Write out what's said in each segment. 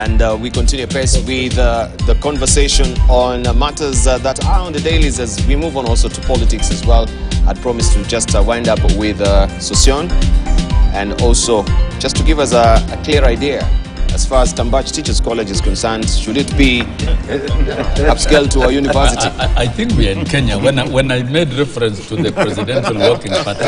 And we continue pace with the conversation on matters that are on the dailies as we move on also to politics as well. I'd promised to just wind up with Sosion and also just to give us a clear idea as far as Tambach Teachers College is concerned. Should it be upscaled to a university? I think we are in Kenya. When I made reference to the Presidential Working Party,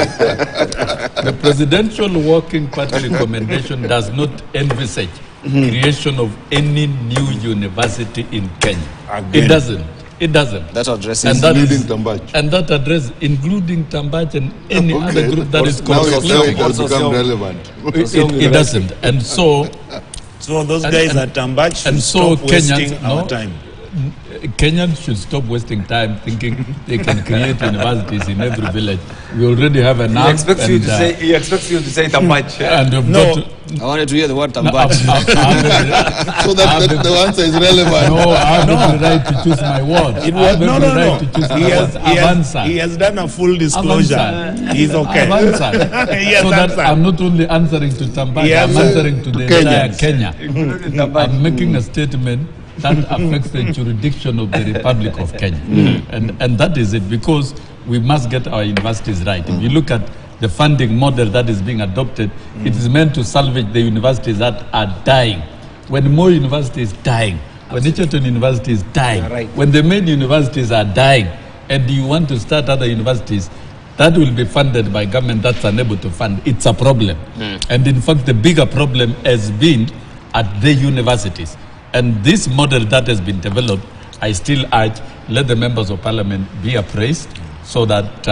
the Presidential Working Party recommendation does not envisage creation of any new university in Kenya. Again. It doesn't. That addresses including Tambach. And that address including Tambach and any other group that is contemplating. Now it has become relevant. It doesn't. And so those guys at Tambach should stop wasting our time. Kenyans should stop wasting time thinking they can create universities in every village. We already have enough. He expects you to say Tambach. I wanted to hear the word Tambach. So that the answer is relevant. No, I have every right to choose my words. He has done a full disclosure. He's okay. So that I'm not only answering to Tambach, I'm answering to the entire Kenya. I'm making a statement that affects the jurisdiction of the Republic of Kenya. And that is it, because we must get our universities right. If you look at the funding model that is being adopted, it is meant to salvage the universities that are dying. When more universities dying, when Egerton University is dying, when the main universities are dying, and you want to start other universities that will be funded by government that's unable to fund, it's a problem. And in fact, the bigger problem has been at the universities. And this model that has been developed, I still urge, let the members of parliament be appraised so that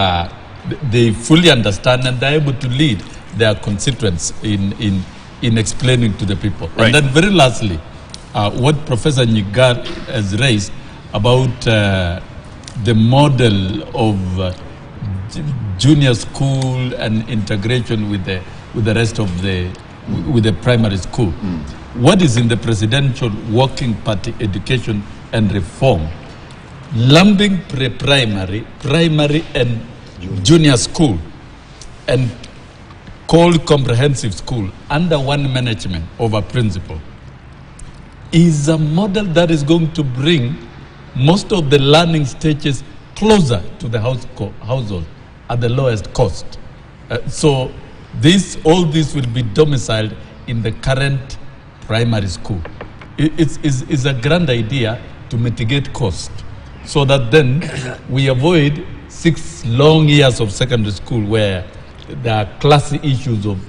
they fully understand and they're able to lead their constituents in explaining to the people. Right. And then very lastly, what Professor Nyigar has raised about the model of junior school and integration with the rest of with the primary school. What is in the Presidential Working Party education and reform, lumping pre-primary, primary and junior school and called comprehensive school under one management of a principal is a model that is going to bring most of the learning stages closer to the household at the lowest cost. So all this will be domiciled in the current primary school. It's a grand idea to mitigate cost so that then we avoid 6 long years of secondary school where there are classy issues of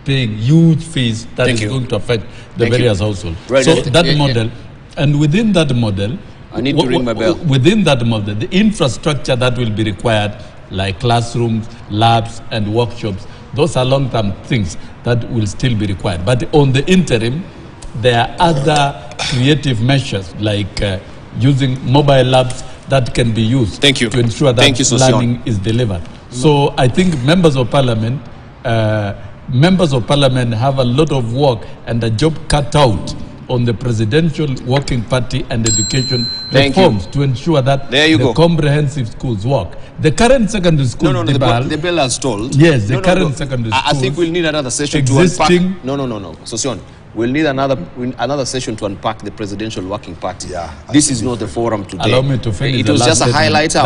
paying huge fees that is going to affect the various households. Right. So that model, and within that model, I need to ring my bell. Within that model, the infrastructure that will be required, like classrooms, labs, and workshops, those are long-term things that will still be required. But on the interim, there are other creative measures like using mobile labs that can be used to ensure that learning is delivered. So I think members of parliament have a lot of work and a job cut out on the Presidential Working Party and education reforms to ensure that the comprehensive schools work. The current secondary school, the bill has told. Yes, the current secondary schools. I think we'll need another session to unpack. No. Sosion, we'll need another session to unpack the Presidential Working Party. Yeah, this is not the forum today. Allow me to finish. It was just a highlighter.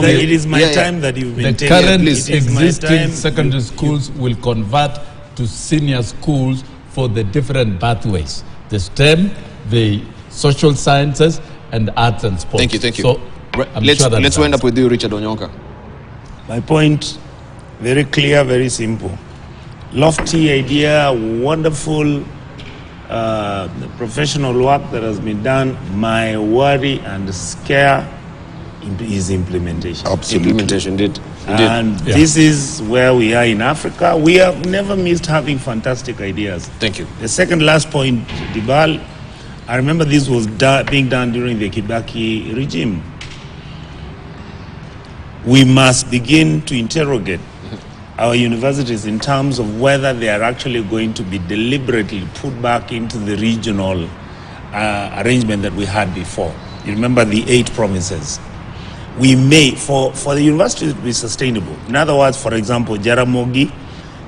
It is my time that you've been the current existing secondary schools will convert to senior schools for the different pathways. The STEM, the social sciences, and arts and sports. Thank you. So let's wind up with you, Richard Onyonka. My point, very clear, very simple. Lofty idea, wonderful professional work that has been done. My worry and scare is implementation. Absolutely. Implementation, indeed. And this is where we are in Africa. We have never missed having fantastic ideas. Thank you. The second last point, Dibal, I remember this was being done during the Kibaki regime. We must begin to interrogate our universities in terms of whether they are actually going to be deliberately put back into the regional arrangement that we had before. You remember the 8 provinces. We may, for the university to be sustainable, in other words, for example, Jaramogi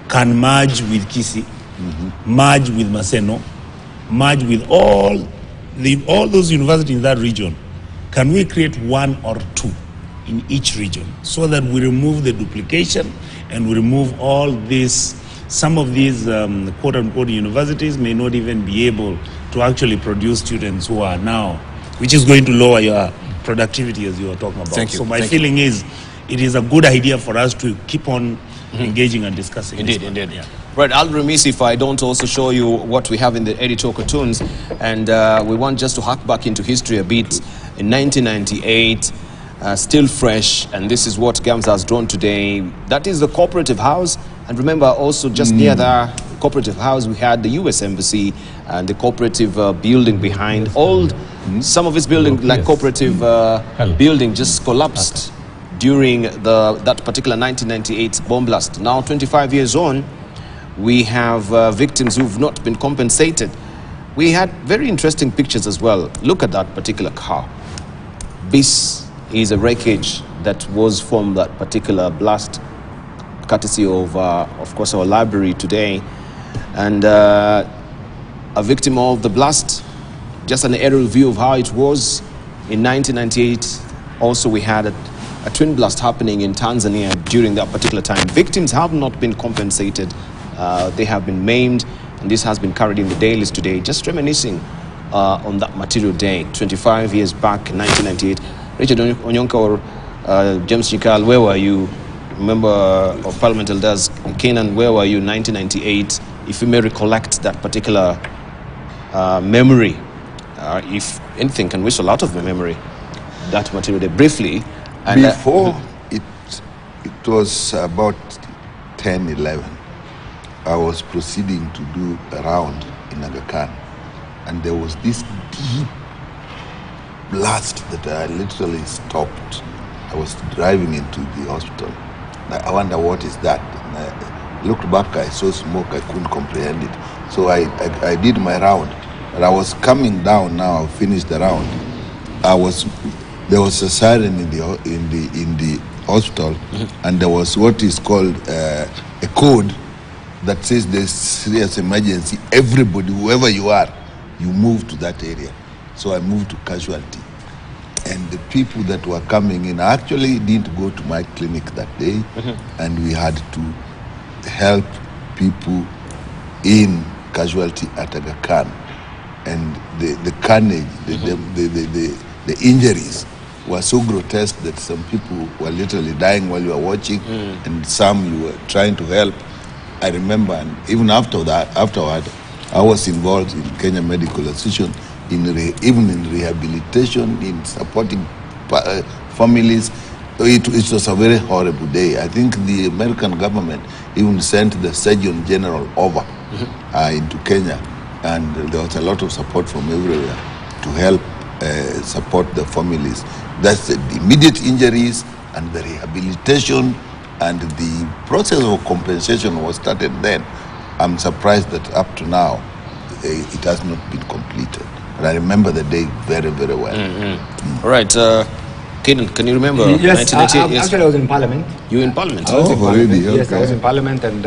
can merge with Kisi, merge with Maseno, merge with all those universities in that region, can we create one or two in each region so that we remove the duplication and we remove all this? Some of these quote-unquote universities may not even be able to actually produce students who are now, which is going to lower your productivity as you were talking about. Thank you. So my feeling is, it is a good idea for us to keep on engaging and discussing. Indeed. Yeah. Right, I'll remiss if I don't also show you what we have in the editorial cartoons, and we want just to hark back into history a bit. In 1998, still fresh, and this is what GAMS has drawn today. That is the Cooperative House, and remember also just near the Cooperative House we had the US Embassy and the cooperative building behind. Some of its building, like cooperative building, just collapsed during that particular 1998 bomb blast. Now 25 years on, we have victims who've not been compensated. We had very interesting pictures as well. Look at that particular car. This is a wreckage that was from that particular blast, courtesy of course, our library today. And a victim of the blast, just an aerial view of how it was. In 1998, also we had a twin blast happening in Tanzania during that particular time. Victims have not been compensated. They have been maimed, and this has been carried in the dailies today, just reminiscing on that material day, 25 years back, 1998. Richard Onyonka or James Chikal, where were you? Member of Parliament Elders, Kenan, where were you in 1998? If you may recollect that particular memory, if anything can whistle out of my memory, that material day, briefly. And before it was about 10, 11. I was proceeding to do a round in Aga Khan, and there was this deep blast that I literally stopped. I was driving into the hospital. I wonder what is that. And I looked back, I saw smoke, I couldn't comprehend it. So I did my round. But I was coming down now, I finished the round. There was a siren in the hospital, and there was what is called a code that says there's serious emergency. Everybody, whoever you are, you move to that area. So I moved to casualty. And the people that were coming in, I actually didn't go to my clinic that day, and we had to help people in casualty at Aga Khan. And the carnage, the injuries were so grotesque that some people were literally dying while you were watching, and some you were trying to help. I remember, and even afterward, I was involved in Kenya Medical Association, even in rehabilitation, in supporting families. It was a very horrible day. I think the American government even sent the Surgeon General over into Kenya, and there was a lot of support from everywhere to help support the families. That's the immediate injuries and the rehabilitation, and the process of compensation was started then. I'm surprised that up to now it has not been completed. But I remember the day very, very well. All right, Kenan, can you remember? Yes, actually I was in Parliament. You were in Parliament? Already? Yes, Okay. I was in Parliament, and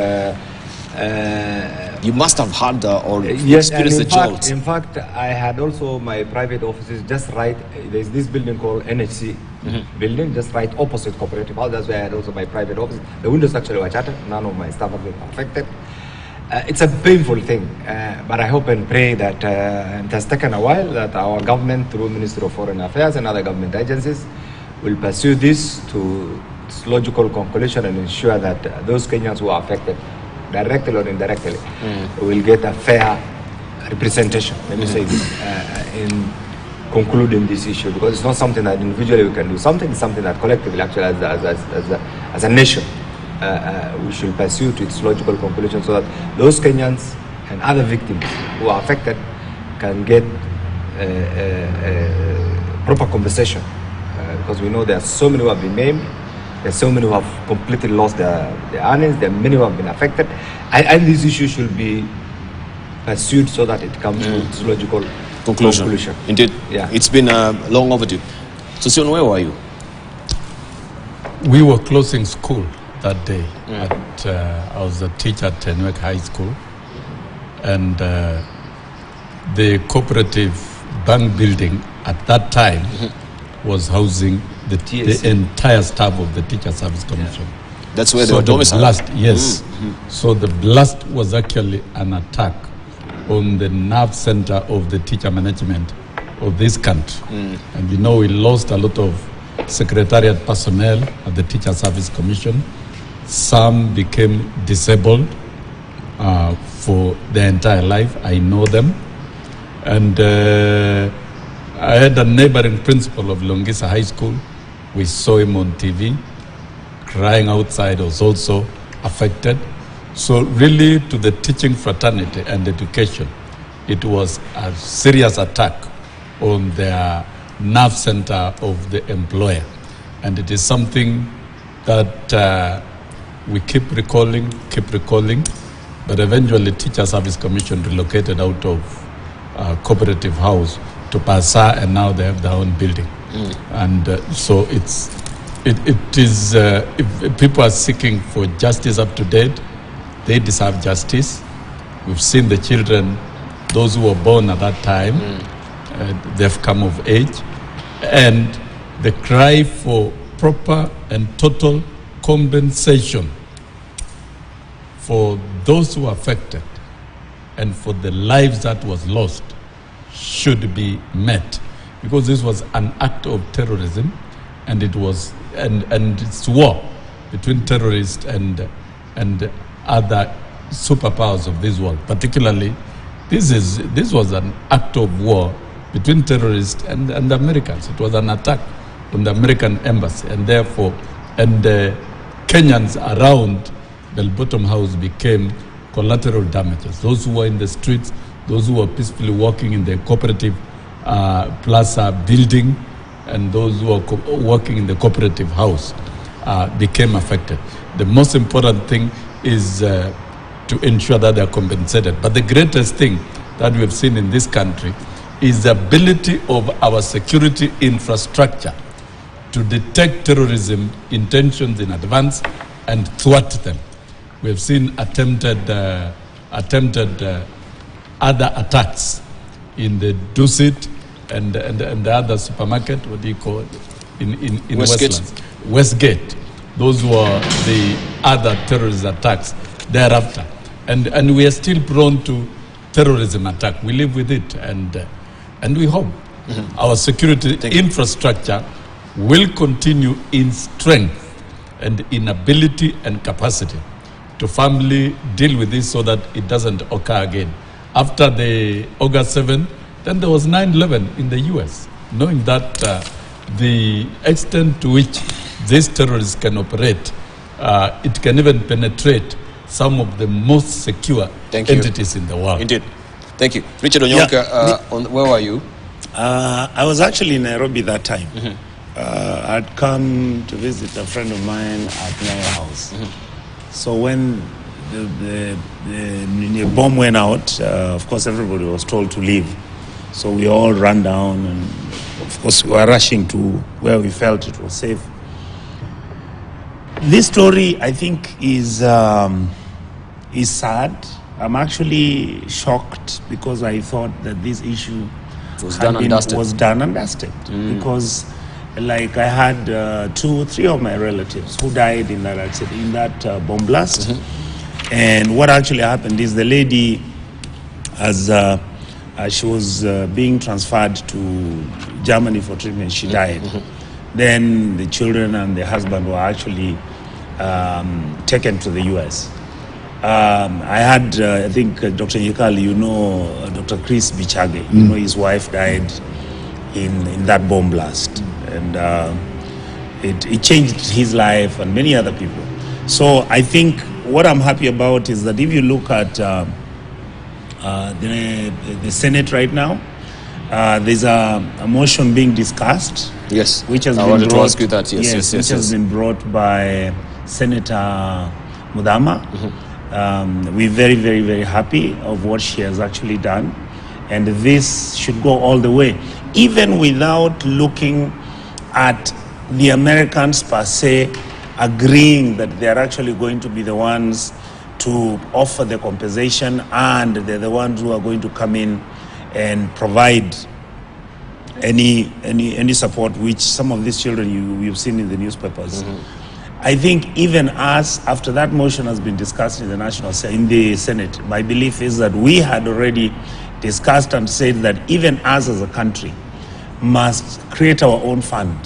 you must have had or yes, and experienced the jolt. in fact, I had also my private offices just right. There's this building called NHC building, just right opposite Cooperative House. That's where I had also my private office. The windows actually were shattered. None of my staff have been affected. It's a painful thing, but I hope and pray that it has taken a while, that our government, through Ministry of Foreign Affairs and other government agencies, will pursue this to its logical conclusion and ensure that those Kenyans who are affected, directly or indirectly, will get a fair representation, let me say this, in concluding this issue, because it's not something that individually we can do. It's something that collectively, actually, as a nation, we should pursue to its logical conclusion, so that those Kenyans and other victims who are affected can get proper compensation, because we know there are so many who have been maimed, there are so many who have completely lost their earnings, there are many who have been affected, and this issue should be pursued so that it comes to its logical conclusion. Indeed, yeah. It's been long overdue. So, Sion, where were you? We were closing school that day. I was a teacher at Tenwek High School, and the cooperative bank building at that time was housing the entire staff of the Teacher Service Commission. Yeah. That's where they were domiciled? Yes. So the blast was actually an attack on the nerve center of the teacher management of this country. And you know, we lost a lot of secretariat personnel at the Teacher Service Commission. Some became disabled for their entire life. I know them. And I had a neighboring principal of Longisa High School. We saw him on TV crying outside, was also affected. So really, to the teaching fraternity and education, it was a serious attack on their nerve center of the employer. And it is something that we keep recalling, but eventually Teacher Service Commission relocated out of Cooperative House to Pasa, and now they have their own building. And so it is, if people are seeking for justice up to date, they deserve justice. We've seen the children, those who were born at that time, they've come of age. And the cry for proper and total compensation for those who are affected and for the lives that was lost should be met, because this was an act of terrorism, and it was and it's war between terrorists and other superpowers of this world. Particularly, this was an act of war between terrorists and Americans. It was an attack on the American embassy, and therefore, Kenyans around Bell-Bottom House became collateral damages. Those who were in the streets, those who were peacefully walking in the cooperative plaza building, and those who were working in the cooperative house became affected. The most important thing is to ensure that they are compensated. But the greatest thing that we have seen in this country is the ability of our security infrastructure to detect terrorism intentions in advance and thwart them. We have seen attempted other attacks in the Dusit and the other supermarket, what do you call it, in Westgate. Those were the other terrorist attacks thereafter. And we are still prone to terrorism attack. We live with it, and we hope our security infrastructure will continue in strength and in ability and capacity to firmly deal with this so that it doesn't occur again. After the August 7th, then there was 9/11 in the US, knowing that the extent to which these terrorists can operate, it can even penetrate some of the most secure entities in the world. Indeed. Thank you. Richard Onyonka, where were you? I was actually in Nairobi that time. I'd come to visit a friend of mine at Nyayo House. So when the bomb went out, of course everybody was told to leave. So we all ran down, and of course we were rushing to where we felt it was safe. This story, I think, is sad. I'm actually shocked because I thought that this issue was done and dusted. Because, like, I had 2 or 3 of my relatives who died in that accident, in that bomb blast. And what actually happened is the lady, as she was being transferred to Germany for treatment, she died. Then the children and the husband were actually taken to the US. I had, I think, Dr. Yekali, you know, Dr. Chris Bichage, you know, his wife died in that bomb blast. And it changed his life and many other people. So I think what I'm happy about is that if you look at the Senate right now, there's a motion being discussed. Yes, which has I wanted to ask you that. Yes, which has been brought by Senator Mudama. We're very, very, very happy of what she has actually done. And this should go all the way, even without looking at the Americans per se agreeing that they're actually going to be the ones to offer the compensation, and they're the ones who are going to come in and provide any support, which some of these children you've seen in the newspapers. I think even us, after that motion has been discussed in the Senate, my belief is that we had already discussed and said that even us as a country must create our own fund,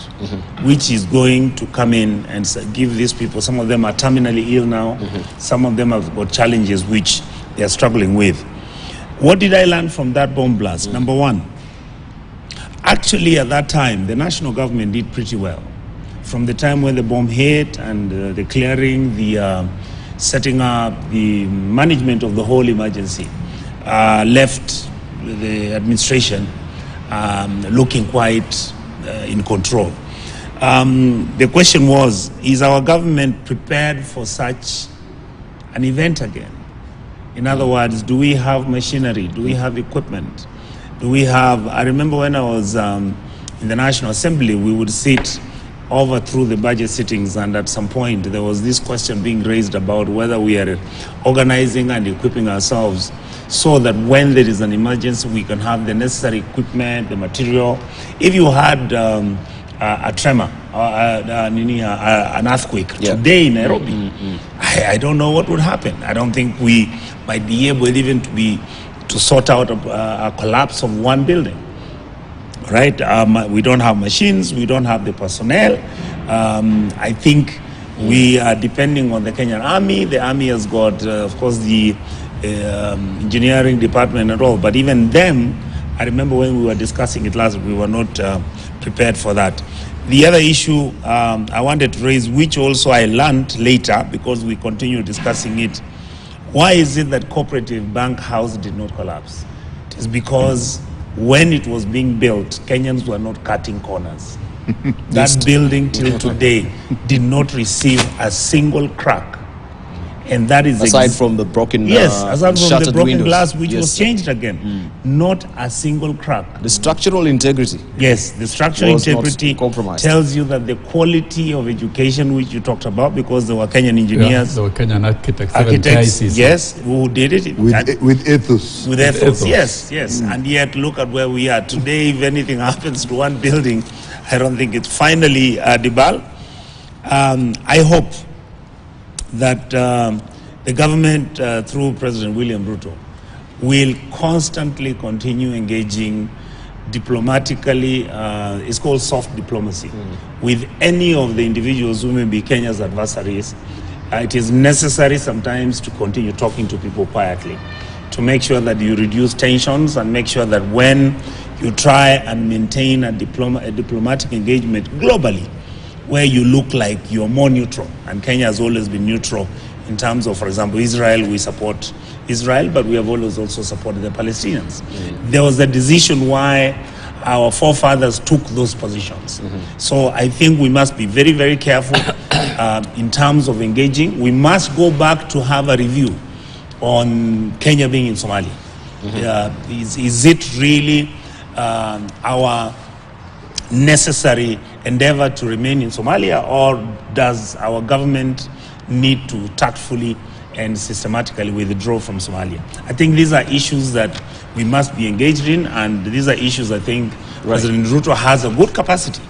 which is going to come in and give these people, some of them are terminally ill now, some of them have got challenges which they are struggling with. What did I learn from that bomb blast? Number one, actually at that time, the national government did pretty well. From the time when the bomb hit and the clearing, the setting up, the management of the whole emergency left the administration looking quite in control. The question was, is our government prepared for such an event again? In other words, do we have machinery? Do we have equipment? Do we have, I remember when I was in the National Assembly, we would sit over through the budget sittings, and at some point there was this question being raised about whether we are organizing and equipping ourselves so that when there is an emergency we can have the necessary equipment, the material. If you had a tremor, an earthquake today in Nairobi, I don't know what would happen. I don't think we might be able even to sort out a collapse of one building. Right? We don't have machines, we don't have the personnel. I think we are depending on the Kenyan Army. The Army has got, of course, the engineering department and all, but even them, I remember when we were discussing it last, we were not prepared for that. The other issue I wanted to raise, which also I learned later because we continue discussing it, why is it that Cooperative Bank House did not collapse? It is because when it was being built, Kenyans were not cutting corners. That building till today did not receive a single crack. And that is aside from the broken aside from the broken windows. Glass, which was changed again. Not a single crack. The structural integrity. Yes, the structural integrity compromised. Tells you that the quality of education which you talked about, because there were Kenyan engineers, there were Kenyan architects, yes, who did it with ethos. With ethos, yes. And yet look at where we are today. If anything happens to one building, I don't think it's finally Dibal. I hope that the government, through President William Ruto, will constantly continue engaging diplomatically, it's called soft diplomacy, with any of the individuals who may be Kenya's adversaries. It is necessary sometimes to continue talking to people quietly, to make sure that you reduce tensions and make sure that when you try and maintain a diplomatic engagement globally, where you look like you're more neutral, and Kenya has always been neutral in terms of, for example, Israel, we support Israel, but we have always also supported the Palestinians. There was a decision why our forefathers took those positions. So I think we must be very, very careful in terms of engaging. We must go back to have a review on Kenya being in Somalia. Is it really our necessary endeavor to remain in Somalia, or does our government need to tactfully and systematically withdraw from Somalia? I think these are issues that we must be engaged in, and these are issues I think President Ruto has a good capacity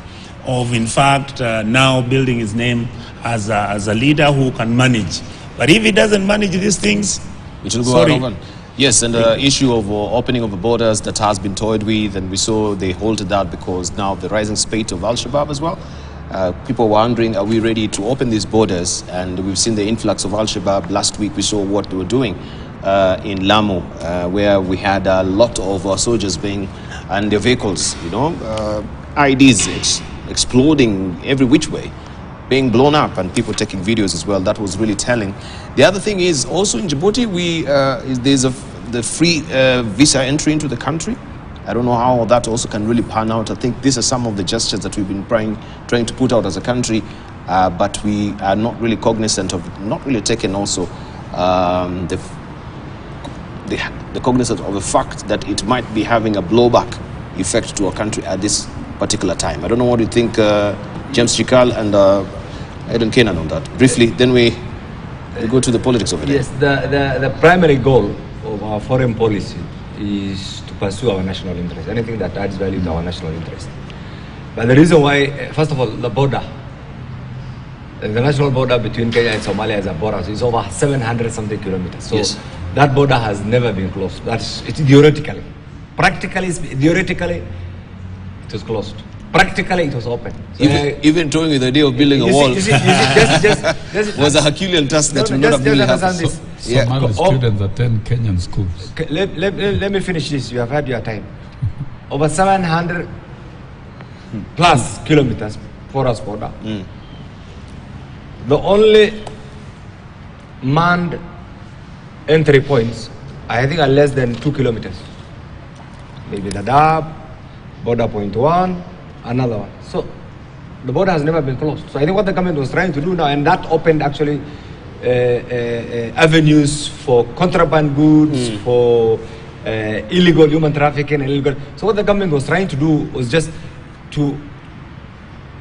of, in fact, now building his name as a leader who can manage. But if he doesn't manage these things, it will go out. Yes, and the issue of opening of the borders that has been toyed with, and we saw they halted that because now the rising spate of Al-Shabaab as well. People were wondering, are we ready to open these borders? And we've seen the influx of Al-Shabaab. Last week we saw what they were doing in Lamu, where we had a lot of soldiers being, and their vehicles, IDs exploding every which way, being blown up, and people taking videos as well. That was really telling. The other thing is also in Djibouti, there's the free visa entry into the country. I don't know how that also can really pan out. I think these are some of the gestures that we've been trying to put out as a country, but we are not really cognizant of, not really taking also the cognizance of the fact that it might be having a blowback effect to our country at this particular time. I don't know what you think, James Chikal and Eden Kenan on that. Briefly, then we go to the politics of it. Yes, the primary goal of our foreign policy is to pursue our national interest, anything that adds value to our national interest. But the reason why, first of all, the border, the national border between Kenya and Somalia as a border is over 700 something kilometers. So that border has never been closed. It's theoretically. Practically, theoretically, it was closed. Practically, it was open. So even toying with the idea of building a wall was a Herculean task that would not have really happened. Somali students attend Kenyan schools. Let me finish this. You have had your time. Over 700 plus kilometers porous border. The only manned entry points, I think, are less than 2 kilometers. Maybe the Dab, border point 1, another one. So the border has never been closed. So I think what the government was trying to do now, and that opened actually avenues for contraband goods, for illegal human trafficking, and illegal. So what the government was trying to do was just to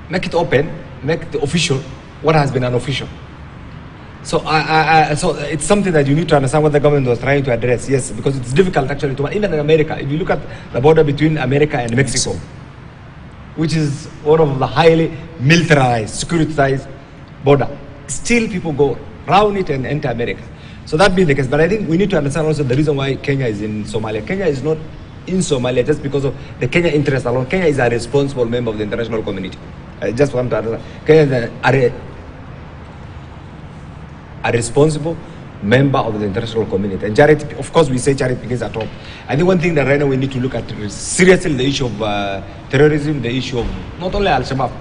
make it open, make it official what has been unofficial. So so it's something that you need to understand what the government was trying to address. Yes, because it's difficult actually to, even in America, if you look at the border between America and Mexico, which is one of the highly militarized, securitized border, still people go around it and enter America. So that being the case, but I think we need to understand also the reason why Kenya is in Somalia. Kenya is not in Somalia just because of the Kenya interest alone. Kenya is a responsible member of the international community. I just want to understand. Kenya is a responsible member of the international community. And charity, of course, we say charity begins at home. I think one thing that right now we need to look at is seriously the issue of terrorism, the issue of not only Al-Shabaab,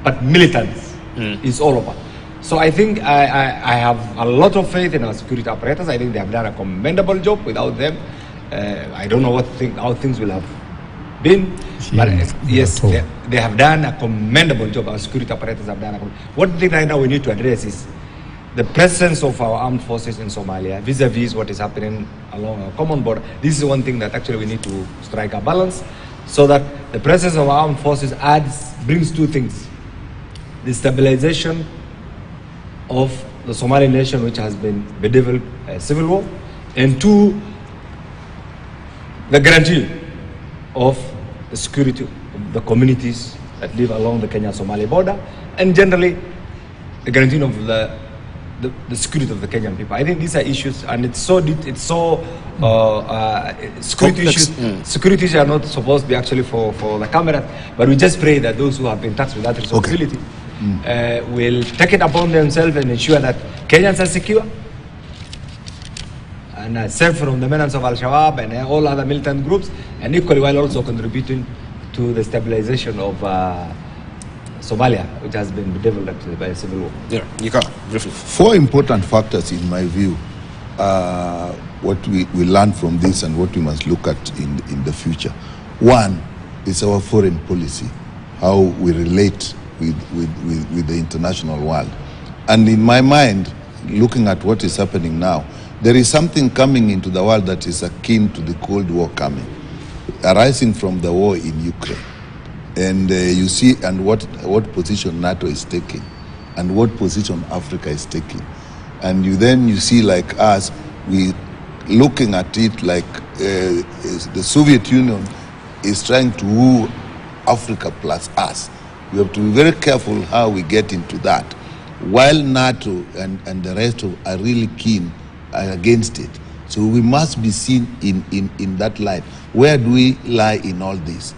but militants is all over. So I think I have a lot of faith in our security apparatus. I think they have done a commendable job. Without them, I don't know how things will have been. But yes, they have done a commendable job. Our security apparatus have done One thing right now we need to address is the presence of our armed forces in Somalia vis-a-vis what is happening along our common border. This is one thing that actually we need to strike a balance so that the presence of our armed forces brings two things. The stabilization of the Somali nation, which has been bedeviled by a civil war, and two, the guarantee of the security of the communities that live along the Kenya-Somali border, and generally the guarantee of the security of the Kenyan people. I think these are issues, and security issues. Security issues are not supposed to be actually for the camera, but we just pray that those who have been tasked with that responsibility will take it upon themselves and ensure that Kenyans are secure and safe from the menace of Al-Shabaab and all other militant groups, and equally while also contributing to the stabilization of Somalia, which has been bedeviled by a civil war. Yeah, you can briefly. 4 important factors, in my view, what we learn from this and what we must look at in the future. One is our foreign policy, how we relate with the international world. And in my mind, looking at what is happening now, there is something coming into the world that is akin to the Cold War coming, arising from the war in Ukraine. And you see, and what position NATO is taking, and what position Africa is taking. And you see, like us, we looking at it like the Soviet Union is trying to woo Africa plus us. We have to be very careful how we get into that. While NATO and the rest are really keen against it. So we must be seen in that light. Where do we lie in all this?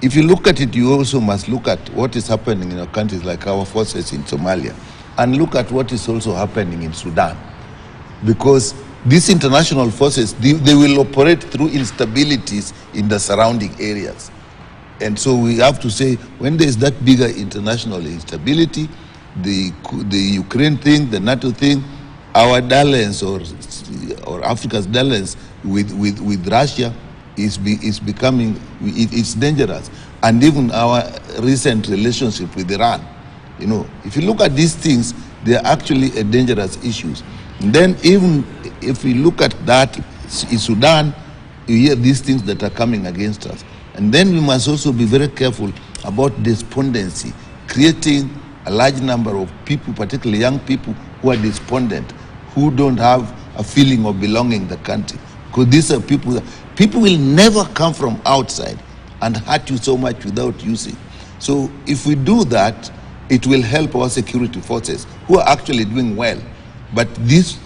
If you look at it, you also must look at what is happening in countries like our forces in Somalia, and look at what is also happening in Sudan. Because these international forces, they will operate through instabilities in the surrounding areas. And so we have to say, when there is that bigger international instability, the Ukraine thing, the NATO thing, our dalliance or Africa's dalliance with Russia is becoming, it's dangerous. And even our recent relationship with Iran, if you look at these things, they are actually dangerous issues. And then even if we look at that in Sudan, you hear these things that are coming against us. And then we must also be very careful about despondency, creating a large number of people, particularly young people, who are despondent, who don't have a feeling of belonging in the country. Because because these are people will never come from outside and hurt you so much without using. So if we do that, it will help our security forces who are actually doing well. But these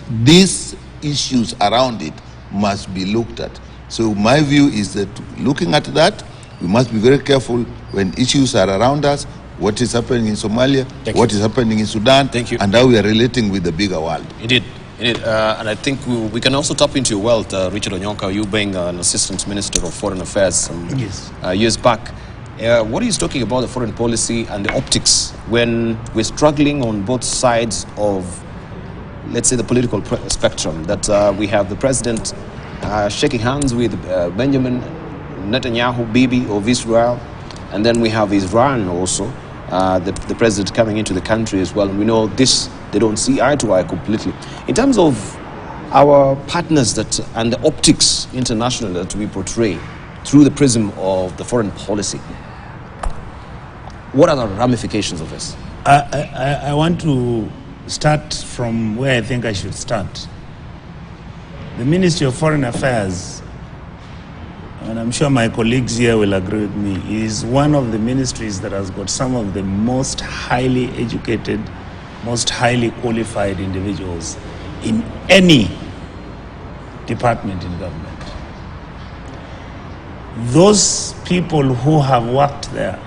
issues around it must be looked at. So my view is that looking at that, we must be very careful when issues are around us, what is happening in Somalia, what is happening in Sudan, and how we are relating with the bigger world. Indeed. And I think we can also tap into your wealth, Richard Onyonka, you being an Assistant Minister of Foreign Affairs some years back. What is talking about the foreign policy and the optics when we're struggling on both sides of, let's say, the political spectrum, that we have the president shaking hands with Benjamin Netanyahu, Bibi of Israel, and then we have Iran also, the president coming into the country as well. And we know this, they don't see eye to eye completely. In terms of our partners and the optics internationally that we portray through the prism of the foreign policy, what are the ramifications of this? I want to start from where I think I should start. The Ministry of Foreign Affairs, and I'm sure my colleagues here will agree with me, is one of the ministries that has got some of the most highly educated, most highly qualified individuals in any department in government. Those people who have worked there,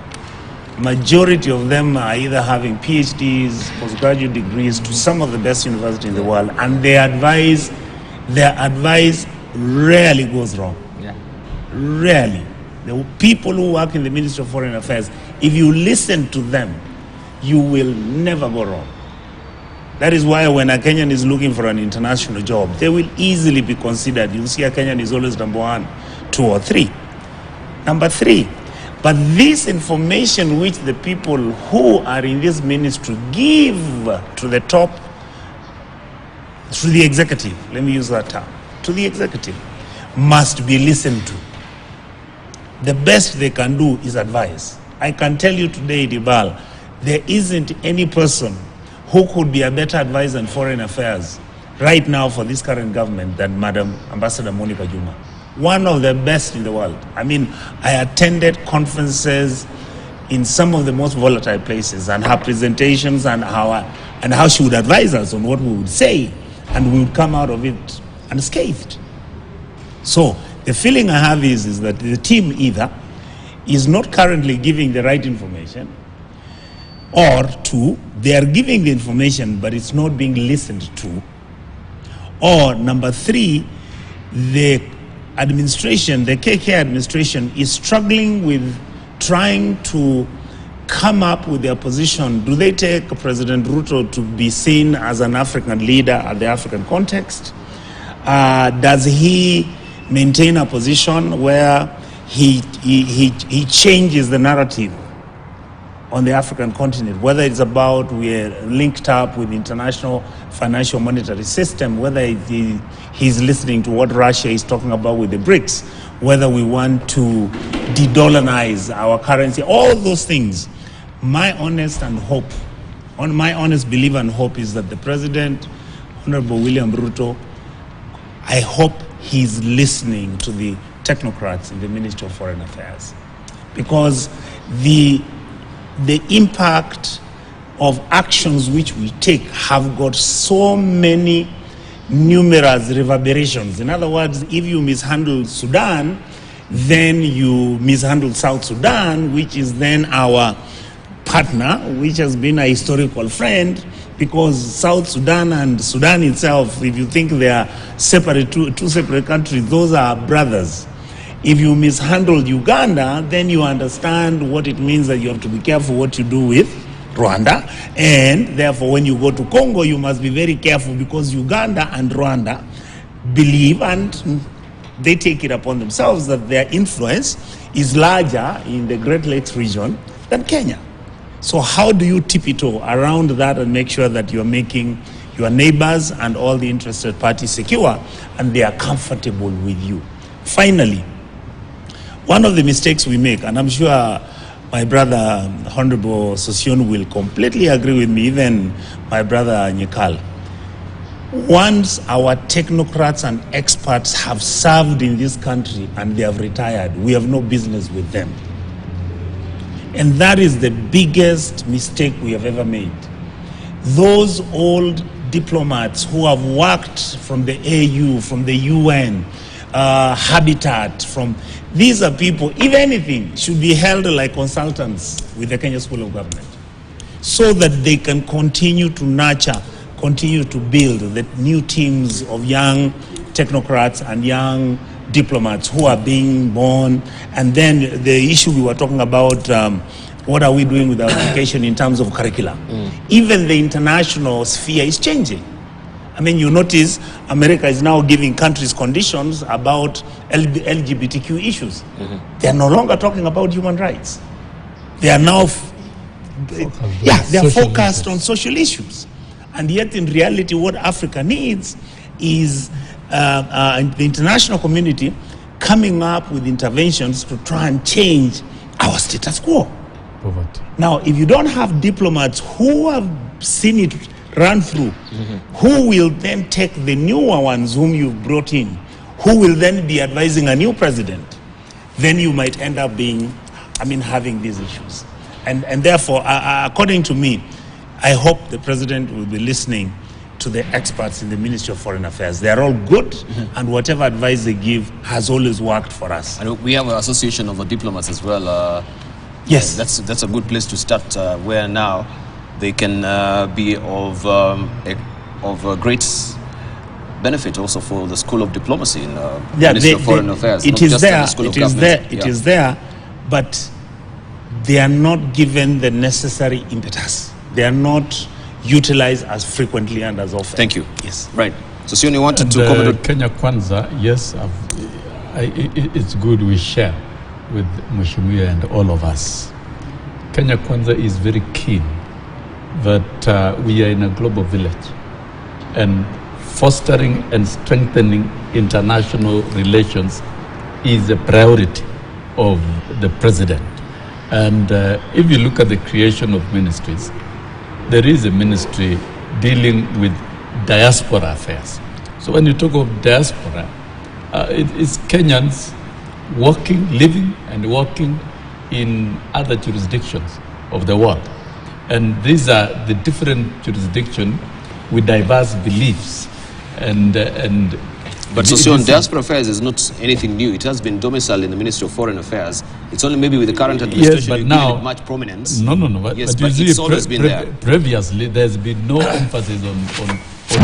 majority of them are either having PhDs, postgraduate degrees to some of the best universities in the world, and their advice rarely goes wrong. Rarely. The people who work in the Ministry of Foreign Affairs, if you listen to them, you will never go wrong. That is why when a Kenyan is looking for an international job, they will easily be considered. You'll see a Kenyan is always number 1, 2, or 3. Number 3. But this information which the people who are in this ministry give to the top, to the executive, let me use that term, to the executive, must be listened to. The best they can do is advise. I can tell you today, Dibal, there isn't any person who could be a better advisor in foreign affairs right now for this current government than Madam Ambassador Monica Juma. One of the best in the world. I mean, I attended conferences in some of the most volatile places, and her presentations and how she would advise us on what we would say, and we would come out of it unscathed. So the feeling I have is that the team either is not currently giving the right information, or 2, they are giving the information but it's not being listened to, or number 3, the administration, the KK administration, is struggling with trying to come up with their position. Do they take President Ruto to be seen as an African leader at the African context? Does he maintain a position where he changes the narrative on the African continent, whether it's about we're linked up with the international financial monetary system, whether he's listening to what Russia is talking about with the BRICS, whether we want to de-dollarize our currency, all those things. My honest belief and hope is that the President, Honorable William Ruto, I hope he's listening to the technocrats in the Ministry of Foreign Affairs, because the impact of actions which we take have got so many numerous reverberations. In other words, if you mishandle Sudan, then you mishandle South Sudan, which is then our partner, which has been a historical friend, because South Sudan and Sudan itself, if you think they are separate, two separate countries, those are brothers. If you mishandle Uganda, then you understand what it means that you have to be careful what you do with Rwanda. And therefore, when you go to Congo, you must be very careful, because Uganda and Rwanda believe, and they take it upon themselves, that their influence is larger in the Great Lakes region than Kenya. So how do you tiptoe around that and make sure that you're making your neighbors and all the interested parties secure and they are comfortable with you? Finally, one of the mistakes we make, and I'm sure my brother, Honorable Sosion, will completely agree with me, even my brother Nyekal, Once our technocrats and experts have served in this country and they have retired, we have no business with them. And that is the biggest mistake we have ever made. Those old diplomats who have worked from the AU, from the UN, Habitat, these are people, if anything, should be held like consultants with the Kenya School of Government, so that they can continue to nurture, continue to build the new teams of young technocrats and young diplomats who are being born. And then the issue we were talking about, what are we doing with our education in terms of curricula? Even the international sphere is changing. I mean, you notice America is now giving countries conditions about LGBTQ issues. They are no longer talking about human rights. They are now, they are focused on social issues. And yet, in reality, what Africa needs is the international community coming up with interventions to try and change our status quo. Poverty. Now, if you don't have diplomats who have seen it run through, who will then take the newer ones whom you've brought in, who will then be advising a new president, then you might end up having these issues. And therefore, according to me, I hope the president will be listening to the experts in the Ministry of Foreign Affairs. They are all good, and whatever advice they give has always worked for us. And we have an association of diplomats as well. Yes. That's a good place to start, where now they can be of great benefit also for the School of Diplomacy in Ministry of Foreign Affairs. It is there, but they are not given the necessary impetus. They are not utilized as frequently and as often. Thank you. Yes. Right. So Sioni wanted to comment on Kenya Kwanza. Yes, it's good we share with Mheshimiwa and all of us. Kenya Kwanza is very keen that we are in a global village, and fostering and strengthening international relations is a priority of the president. And if you look at the creation of ministries, there is a ministry dealing with diaspora affairs. So when you talk of diaspora, it is Kenyans living and working in other jurisdictions of the world. And these are the different jurisdictions with diverse beliefs. But Sosion, diaspora affairs is not anything new. It has been domiciled in the Ministry of Foreign Affairs. It's only maybe with the current administration yes, but now, given it much prominence. No. But it's always been there. Previously, there's been no emphasis on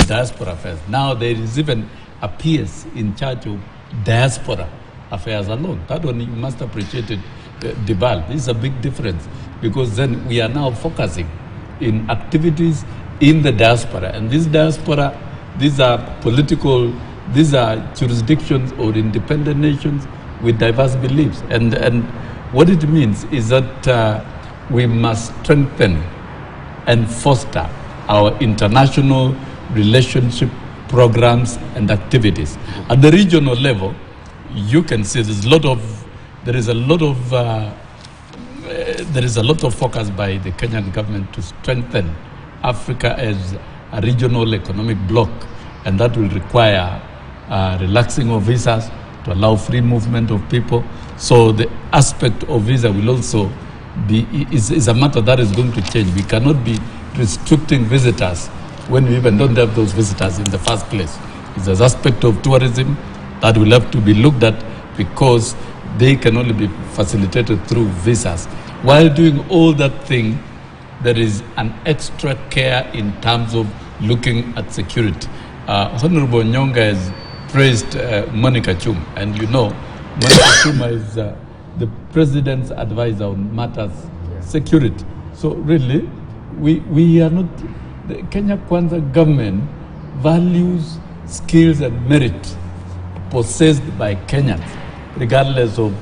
diaspora affairs. Now there is even a PS in charge of diaspora affairs alone. That one you must appreciate it, Dibal. This is a big difference, because then we are now focusing in activities in the diaspora. And this diaspora, these are jurisdictions or independent nations with diverse beliefs. And what it means is that we must strengthen and foster our international relationship programs and activities. At the regional level, you can see there is a lot of focus by the Kenyan government to strengthen Africa as a regional economic bloc, and that will require relaxing of visas to allow free movement of people. So the aspect of visa will also is a matter that is going to change. We cannot be restricting visitors when we even don't have those visitors in the first place. It's an aspect of tourism that will have to be looked at, because they can only be facilitated through visas. While doing all that thing, there is an extra care in terms of looking at security. Honorable Nyonga has praised Monica Chuma, and you know, Monica Chuma is the president's advisor on matters security. So really, we are not, the Kenya Kwanza government values skills and merit possessed by Kenyans, regardless of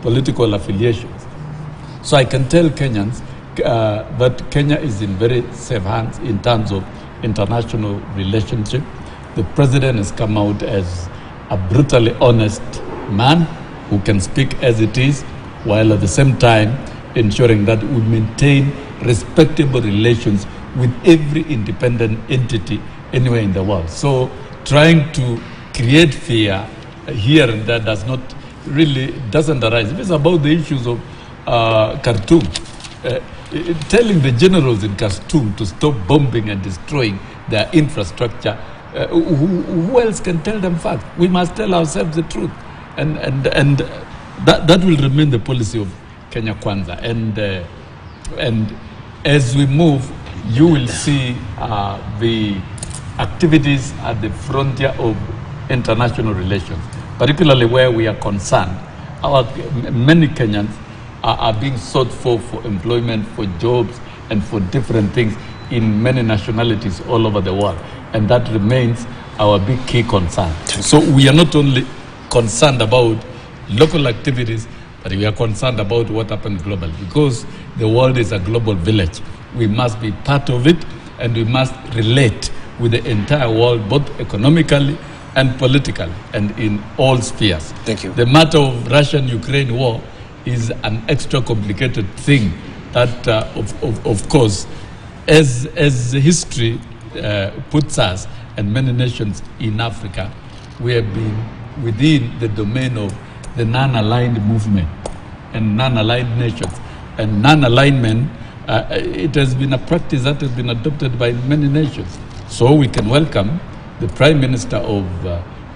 political affiliations. So I can tell Kenyans that Kenya is in very safe hands in terms of international relationship. The president has come out as a brutally honest man who can speak as it is, while at the same time ensuring that we maintain respectable relations with every independent entity anywhere in the world. So trying to create fear here and there doesn't arise. If it's about the issues of Khartoum, telling the generals in Khartoum to stop bombing and destroying their infrastructure, who else can tell them facts? We must tell ourselves the truth, and that will remain the policy of Kenya Kwanza. And as we move, you will see the activities at the frontier of international relations, particularly where we are concerned. Many Kenyans are being sought for employment, for jobs, and for different things in many nationalities all over the world. And that remains our big key concern. So we are not only concerned about local activities, but we are concerned about what happens globally, because the world is a global village. We must be part of it, and we must relate with the entire world, both economically and politically, and in all spheres. Thank you. The matter of Russian-Ukraine war is an extra complicated thing that, of course, as history puts us and many nations in Africa, we have been within the domain of the non-aligned movement and non-aligned nations. And non-alignment, it has been a practice that has been adopted by many nations. So we can welcome the Prime Minister of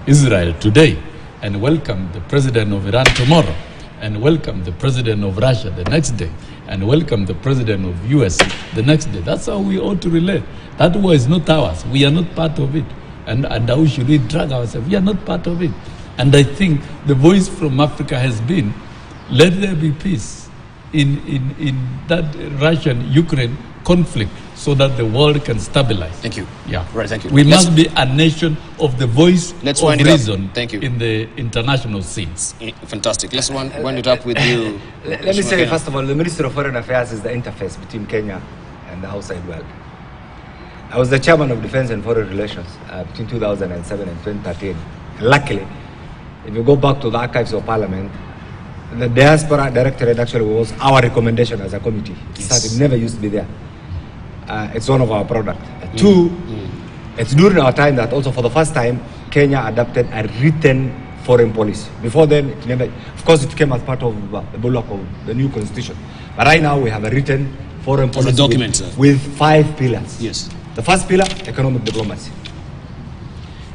Israel today, and welcome the President of Iran tomorrow, and welcome the President of Russia the next day, and welcome the President of US the next day. That's how we ought to relate. That war is not ours. We are not part of it. And how should we drag ourselves? We are not part of it. And I think the voice from Africa has been, let there be peace in that Russian-Ukraine conflict, so that the world can stabilize. Thank you. Yeah. Right, thank you. We must be a nation of the voice of reason. Thank you. In the international scenes. Fantastic. Let's wind it up with you. Let me say, first of all, the Ministry of Foreign Affairs is the interface between Kenya and the outside world. I was the chairman of Defense and Foreign Relations between 2007 and 2013. And luckily, if you go back to the archives of Parliament, the Diaspora Directorate actually was our recommendation as a committee. It never used to be there. It's one of our products. Two, it's during our time that also for the first time, Kenya adopted a written foreign policy. Before then, it never, of course, it came as part of the bulwark of the new constitution. But right now, we have a written foreign policy document, with 5 pillars. Yes. The first pillar, economic diplomacy.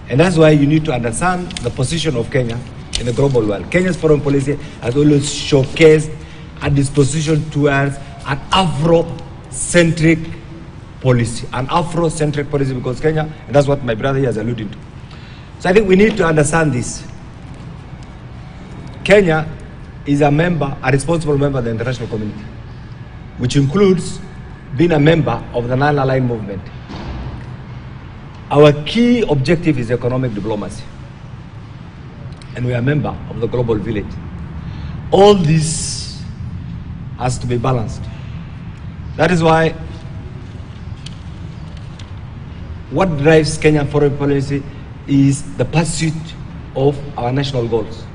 And that's why you need to understand the position of Kenya in the global world. Kenya's foreign policy has always showcased a disposition towards an Afro-centric policy. An Afro-centric policy, because Kenya, and that's what my brother here is alluding to. So I think we need to understand this. Kenya is a responsible member of the international community, which includes being a member of the non-aligned movement. Our key objective is economic diplomacy, and we are a member of the global village. All this has to be balanced. That is why what drives Kenyan foreign policy is the pursuit of our national goals,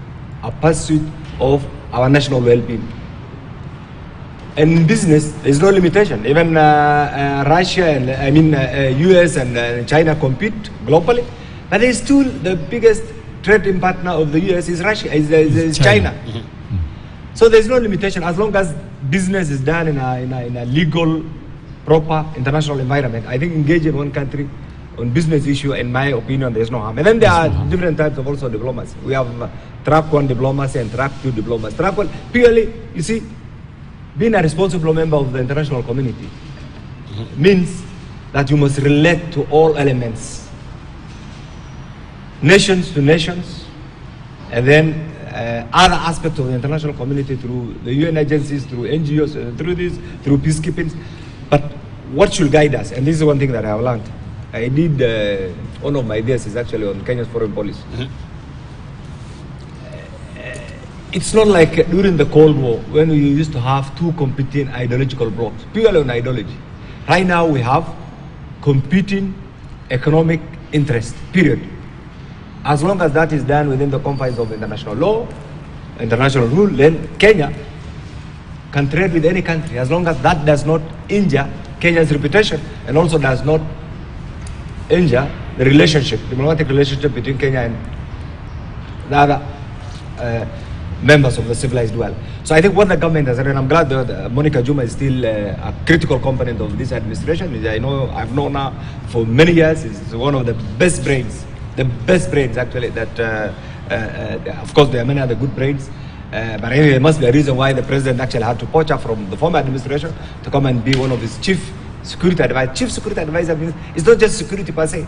a pursuit of our national well-being. And in business, there's no limitation. Even Russia and US and China compete globally, but there's still the biggest trading partner of the US is Russia, is China. Mm-hmm. So there's no limitation as long as business is done in a legal, proper international environment. I think engaging one country on business issue, in my opinion, there's no harm. And then there are different types of also diplomacy. We have track 1 diplomacy and track 2 diplomacy. Track 1, purely, you see, being a responsible member of the international community means that you must relate to all elements, nations to nations, and then other aspects of the international community through the UN agencies, through NGOs, through peacekeeping. But what should guide us? And this is one thing that I have learned. I did, one of my ideas is actually on Kenya's foreign policy. It's not like during the Cold War when we used to have 2 competing ideological blocks, purely on ideology. Right now we have competing economic interests, period. As long as that is done within the confines of international law, international rule, then Kenya can trade with any country, as long as that does not injure Kenya's reputation and also does not injure the diplomatic relationship between Kenya and the other members of the civilized world. So I think what the government has done, and I'm glad that Monica Juma is still a critical component of this administration. I've known her for many years. Is one of the best brains actually that, of course, there are many other good brains. But anyway, there must be a reason why the president actually had to poach her from the former administration to come and be one of his chief security advisor. Chief security advisor means it's not just security per se.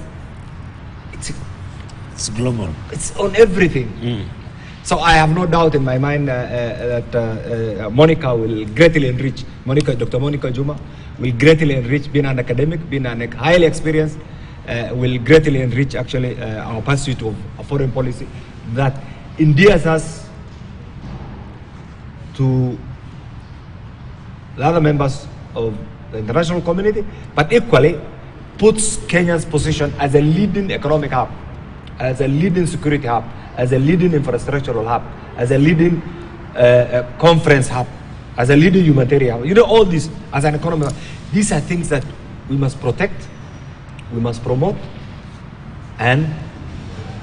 It's global. It's on everything. So I have no doubt in my mind that Monica will greatly enrich, Dr. Monica Juma will greatly enrich, being an academic, being an highly experienced, will greatly enrich actually our pursuit of foreign policy that endears us to the other members of the international community, but equally puts Kenya's position as a leading economic hub, as a leading security hub, as a leading infrastructural hub, as a leading conference hub, as a leading humanitarian hub. All this as an economic hub. These are things that we must protect, we must promote, and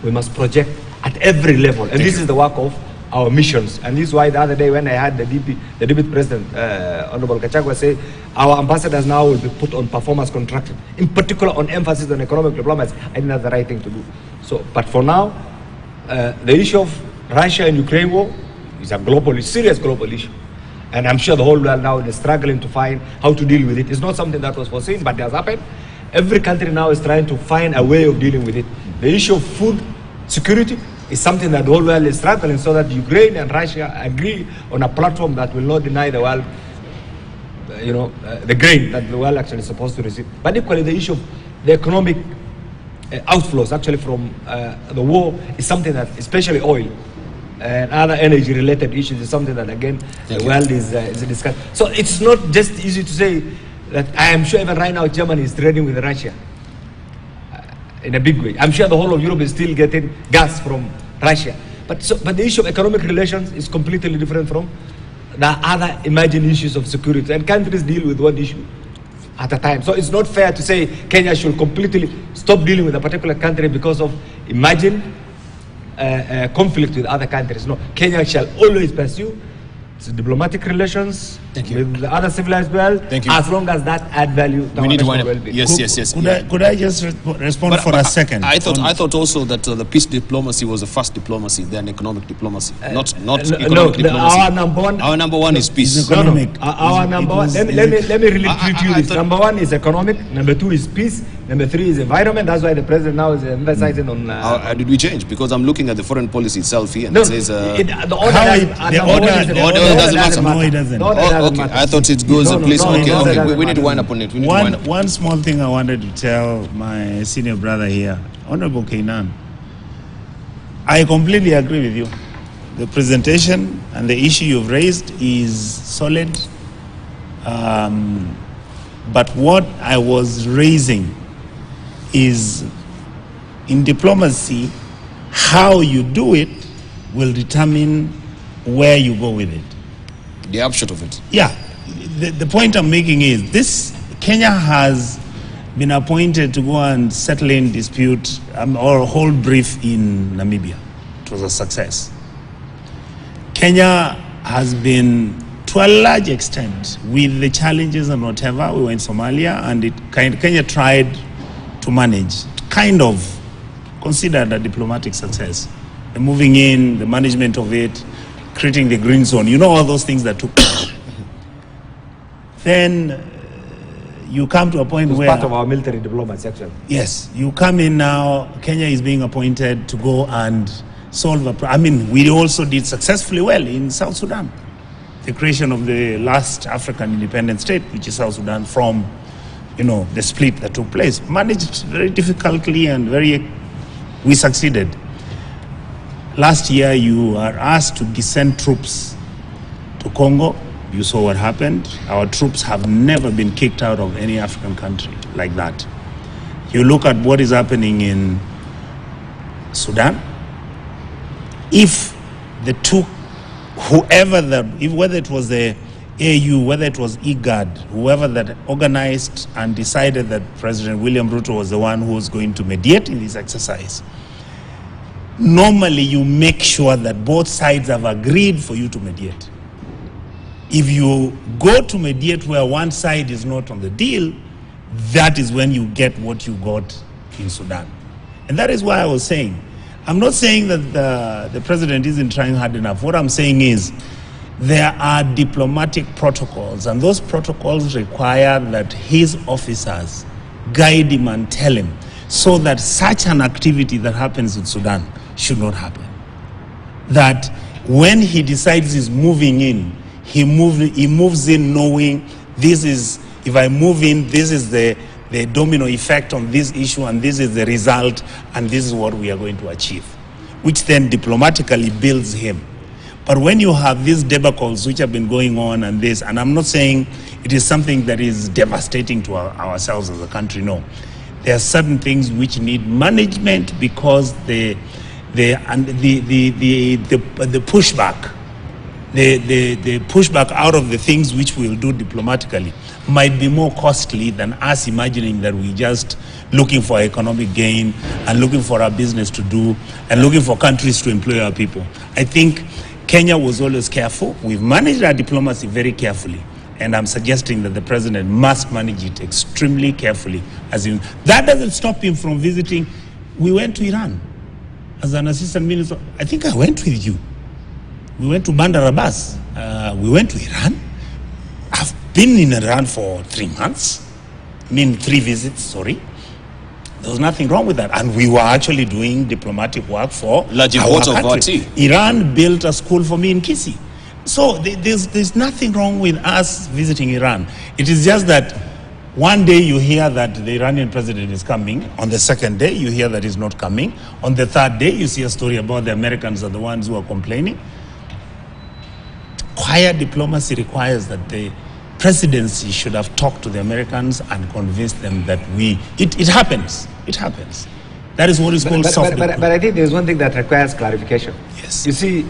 we must project at every level. And this is the work of our missions. And this is why the other day when I had the Deputy President, Honorable Gachagua, say our ambassadors now will be put on performance contracting, in particular on emphasis on economic diplomacy. I think that's the right thing to do. So, but for now, the issue of Russia and Ukraine war is a serious global issue. And I'm sure the whole world now is struggling to find how to deal with it. It's not something that was foreseen, but it has happened. Every country now is trying to find a way of dealing with it. The issue of food security is something that the whole world is struggling, so that Ukraine and Russia agree on a platform that will not deny the world, the grain that the world actually is supposed to receive. But equally, the issue of the economic outflows actually from the war is something that, especially oil and other energy-related issues, is something that again the world is discussing. So it's not just easy to say that. I am sure even right now Germany is trading with Russia in a big way. I'm sure the whole of Europe is still getting gas from Russia. But the issue of economic relations is completely different from the other emerging issues of security. And countries deal with one issue at a time. So it's not fair to say Kenya should completely stop dealing with a particular country because of emerging conflict with other countries. No, Kenya shall always pursue diplomatic relations with the other civilized world, as long as that add value to we need to wind up. well-being. Yes. Could I just respond for a second? I thought also that the peace diplomacy was the first diplomacy, then economic diplomacy, not economic diplomacy. Our number one is peace. Economic. Our number one. Let me really treat you this. Number one is economic. Number two is peace. Number three is environment. That's why the president now is emphasizing on. Did we change? Because I'm looking at the foreign policy itself here, and it says the order doesn't matter. No, it doesn't. Okay, I thought it goes in place. Okay, we need to wind up on it. One small thing I wanted to tell my senior brother here, Honorable Kainan. I completely agree with you. The presentation and the issue you've raised is solid. But what I was raising is, in diplomacy, how you do it will determine where you go with it. The upshot of it. Yeah. The point I'm making is Kenya has been appointed to go and settle in dispute or hold brief in Namibia. It was a success. Kenya has been, to a large extent, with the challenges and whatever, we were in Somalia and Kenya tried to manage, kind of considered a diplomatic success. The moving in, the management of it, creating the green zone, all those things that took place. Then you come to a point where... part of our military diplomacy, actually. Yes, you come in now, Kenya is being appointed to go and solve we also did successfully well in South Sudan. The creation of the last African independent state, which is South Sudan, from, the split that took place. Managed very difficultly and we succeeded. Last year, you are asked to send troops to Congo. You saw what happened. Our troops have never been kicked out of any African country like that. You look at what is happening in Sudan. If the two, whether it was the AU, whether it was IGAD, whoever that organized and decided that President William Ruto was the one who was going to mediate in this exercise, normally you make sure that both sides have agreed for you to mediate. If you go to mediate where one side is not on the deal, that is when you get what you got in Sudan. And that is why I was saying, I'm not saying that the president isn't trying hard enough. What I'm saying is there are diplomatic protocols, and those protocols require that his officers guide him and tell him so that such an activity that happens in Sudan should not happen. That when he decides he's moving in, he moves in knowing this is, if I move in, this is the domino effect on this issue, and this is the result, and this is what we are going to achieve, which then diplomatically builds him. But when you have these debacles which have been going on and this, and I'm not saying it is something that is devastating to ourselves as a country, no. There are certain things which need management because the pushback, the pushback out of the things which we'll do diplomatically might be more costly than us imagining that we just looking for economic gain and looking for our business to do and looking for countries to employ our people. I think Kenya was always careful. We've managed our diplomacy very carefully. And I'm suggesting that the president must manage it extremely carefully. That doesn't stop him from visiting. We went to Iran as an assistant minister. I think I went with you. We went to Bandar Abbas. We went to Iran. I've been in Iran for 3 months. 3 visits, sorry. There was nothing wrong with that. And we were actually doing diplomatic work for our country. Iran built a school for me in Kisi. So there's nothing wrong with us visiting Iran. It is just that one day you hear that the Iranian president is coming. On the second day, you hear that he's not coming. On the third day, you see a story about the Americans are the ones who are complaining. Quiet diplomacy requires that the presidency should have talked to the Americans and convinced them that it happens. It happens. That is what is called soft diplomacy. But I think there's one thing that requires clarification. Yes. You see,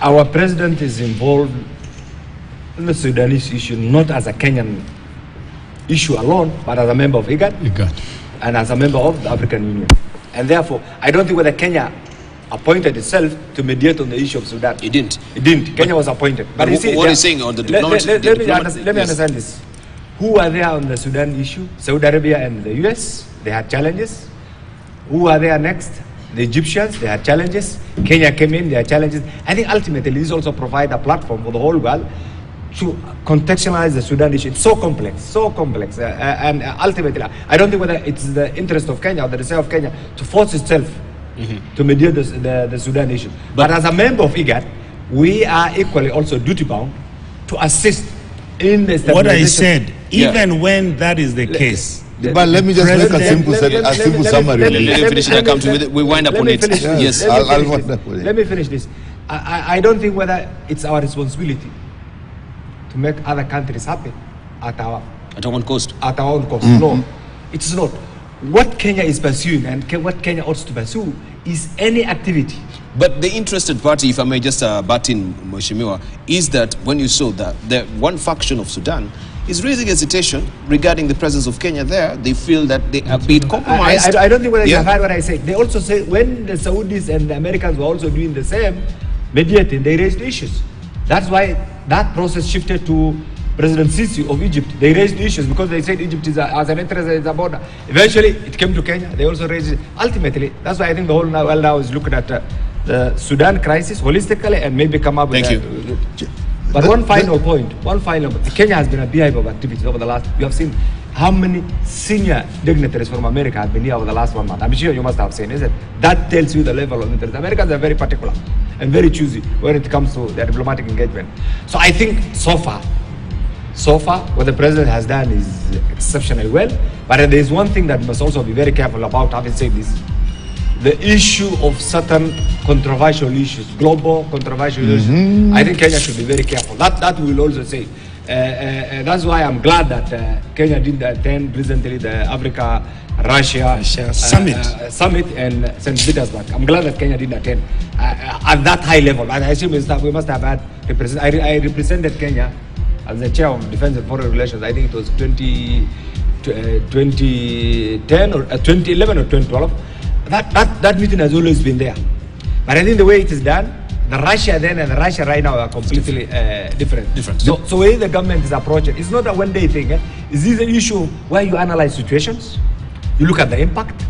our president is involved in the Sudanese issue not as a Kenyan issue alone, but as a member of IGAD. And as a member of the African Union. And therefore, I don't think whether Kenya appointed itself to mediate on the issue of Sudan. It didn't. Kenya was appointed. But you see, what is saying on the diplomacy? Let me understand this. Who were there on the Sudan issue? Saudi Arabia and the US. They had challenges. Who were there next? The Egyptians. They had challenges. Kenya came in. They had challenges. I think ultimately this also provide a platform for the whole world to contextualize the Sudan issue. It's so complex, and ultimately, I don't think whether it's the interest of Kenya or the desire of Kenya to force itself to mediate the Sudan issue. But as a member of IGAD, we are equally also duty-bound to assist in the stabilization. What I said, even when that is the case. But let me just make a simple summary. Let me finish it. I come to we wind up on it. Yes, let me finish this. I don't think whether it's our responsibility to make other countries happy at our own cost. At our own cost. No, it's not. What Kenya is pursuing and what Kenya ought to pursue is any activity. But the interested party, if I may just butt in, Mheshimiwa, is that when you saw that the one faction of Sudan is raising hesitation regarding the presence of Kenya there, they feel that they are being compromised. I don't think whether you have heard what I say. They also say when the Saudis and the Americans were also doing the same, mediating, they raised issues. That's why that process shifted to President Sisi of Egypt. They raised issues because they said Egypt is as an interest as a border. Eventually, it came to Kenya. They also raised it. Ultimately, that's why I think the whole world now is looking at the Sudan crisis holistically and maybe come up with Thank you. But one final point. Kenya has been a beehive of activities over the last, you have seen how many senior dignitaries from America have been here over the last 1 month. I'm sure you must have seen, isn't it? That tells you the level of interest. Americans are very particular and very choosy when it comes to their diplomatic engagement. So I think so far, what the president has done is exceptionally well. But there is one thing that must also be very careful about, having said this. The issue of certain controversial issues, global controversial issues, I think Kenya should be very careful. That we will also say. That's why I'm glad that Kenya didn't attend recently the Africa-Russia summit and St. Petersburg. I'm glad that Kenya didn't attend at that high level. And I assume we must have had I represented Kenya as the chair of Defense and Foreign Relations. I think it was 2010 or 2011 or 2012. That meeting has always been there. But I think the way it is done, the Russia then and the Russia right now are completely different. So the way the government is approaching, it's not a one-day thing. Is this an issue where you analyze situations, you look at the impact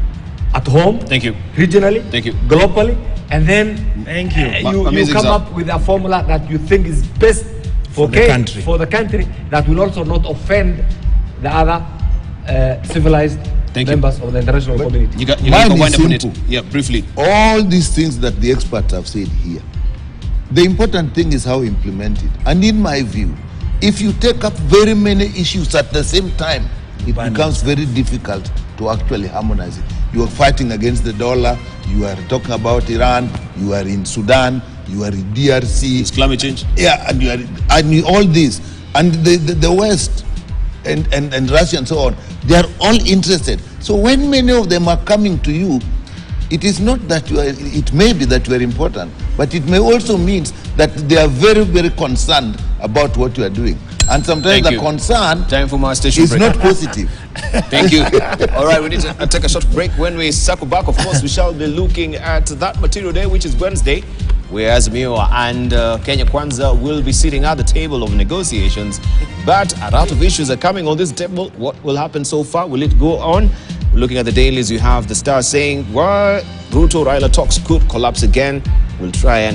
at home, regionally, globally, and then you come up with a formula that you think is best for the country that will also not offend the other civilized members of the international community. You can wind up on it. Yeah, briefly. All these things that the experts have said here, the important thing is how implemented. And in my view, if you take up very many issues at the same time, it becomes very difficult to actually harmonize it. You are fighting against the dollar, you are talking about Iran, you are in Sudan, you are in DRC. It's climate change. Yeah, and you are all this. And the West and Russia and so on, they are all interested. So when many of them are coming to you, it is not that you are, it may be that you are important, but it may also mean that they are very, very concerned about what you are doing. And sometimes the concern is not positive. Thank you. All right, we need to take a short break. When we circle back, of course, we shall be looking at that material day, which is Wednesday, where Azimio and Kenya Kwanza will be sitting at the table of negotiations. But a lot of issues are coming on this table. What will happen so far? Will it go on? Looking at the dailies, you have the Star saying, well, Ruto-Raila talks could collapse again. We'll try and